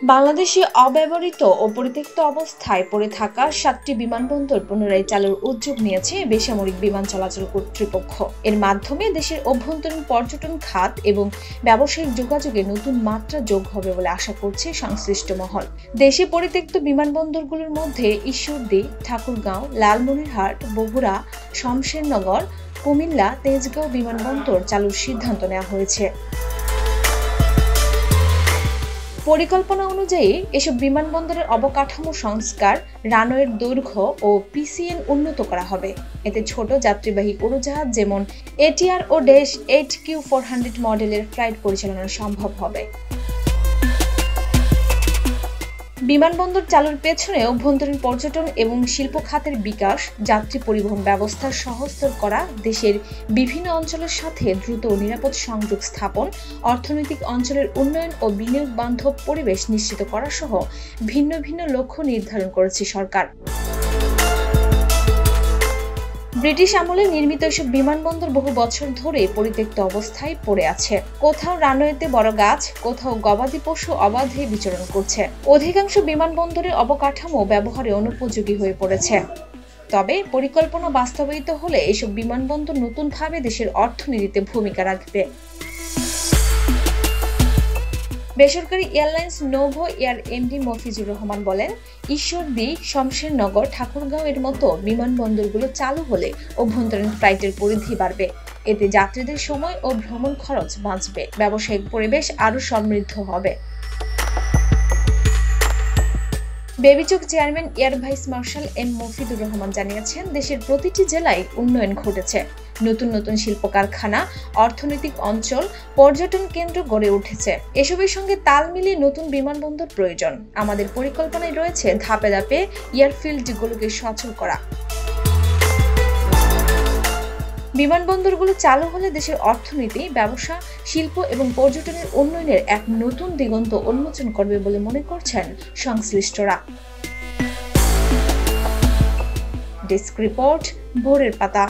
বাংলাদেশে অব্যবহৃত ও পরিত্যক্ত অবস্থায় পড়ে থাকা ৭টি বিমানবন্দর পুনরায় চালুর উদ্যোগ নিয়েছে বেসামরিক বিমান চলাচল কর্তৃপক্ষ। এর মাধ্যমে দেশের অভ্যন্তরীণ পর্যটন খাত এবং ব্যবসায়িক যোগাযোগে নতুন মাত্রা যোগ হবে বলে আশা করছে সংশ্লিষ্ট মহল। দেশে পরিত্যক্ত বিমানবন্দরগুলোর মধ্যে ঈশ্বরদী, ঠাকুরগাঁও, লালমনিরহাট, বগুড়া, শমশেরনগর, কুমিল্লা, তেজগাঁও বিমানবন্দর চালুর সিদ্ধান্ত নেওয়া হয়েছে। পরিকল্পনা অনুযায়ী এসব বিমানবন্দরের অবকাঠামো সংস্কার, রানওয়ের দৈর্ঘ্য ও পিসিএন উন্নত করা হবে। এতে ছোট যাত্রীবাহী উড়োজাহাজ যেমন এটিআর ও ড্যাশ 8Q400 মডেলের ফ্লাইট পরিচালনা সম্ভব হবে। বিমানবন্দর চালুর পেছনে অভ্যন্তরীণ পর্যটন এবং শিল্প খাতের বিকাশ, যাত্রী পরিবহন ব্যবস্থা সহজতর করা, দেশের বিভিন্ন অঞ্চলের সাথে দ্রুত ও নিরাপদ সংযোগ স্থাপন, অর্থনৈতিক অঞ্চলের উন্নয়ন ও বিনিয়োগ বান্ধব পরিবেশ নিশ্চিত করা সহ ভিন্ন ভিন্ন লক্ষ্য নির্ধারণ করেছে সরকার। ব্রিটিশ আমলে নির্মিত এসব বিমানবন্দর বহু বছর ধরে পরিত্যক্ত অবস্থায় পড়ে আছে। কোথাও রানওয়েতে বড় গাছ, কোথাও গবাদি পশু অবাধে বিচরণ করছে। অধিকাংশ বিমানবন্দরের অবকাঠামো ব্যবহারে অনুপযোগী হয়ে পড়েছে। তবে পরিকল্পনা বাস্তবায়িত হলে এসব বিমানবন্দর নতুনভাবে দেশের অর্থনীতিতে ভূমিকা রাখবে। বেসরকারি এয়ারলাইন্স নোভো এয়ার এমডি মফিজুর রহমান বলেন, ঈশ্বরদী, শমশেরনগর, ঠাকুরগাঁও এর মতো বিমানবন্দরগুলো চালু হলে অভ্যন্তরীণ ফ্লাইটের পরিধি বাড়বে। এতে যাত্রীদের সময় ও ভ্রমণ খরচ বাঁচবে, ব্যবসায়িক পরিবেশ আরও সমৃদ্ধ হবে। বেবিচক chairman air vice marshal M Mafidur Rahman জানিয়েছেন, দেশের প্রতিটি জেলায় উন্নয়ন ঘটেছে। নতুন নতুন শিল্প কারখানা, অর্থনৈতিক অঞ্চল, পর্যটন কেন্দ্র গড়ে উঠেছে। এসবের সঙ্গে তাল মিলিয়ে নতুন বিমানবন্দর প্রয়োজন। আমাদের পরিকল্পনায় রয়েছে ধাপে ধাপে এয়ারফিল্ডগুলোকে সচল করা। বিমানবন্দরগুলো চালু হলে দেশের অর্থনীতি, ব্যবসা, শিল্প এবং পর্যটনের উন্নয়নের এক নতুন দিগন্ত উন্মোচন করবে বলে মনে করছেন সংশ্লিষ্টরা। ডেস্ক রিপোর্ট, ভোরের পাতা।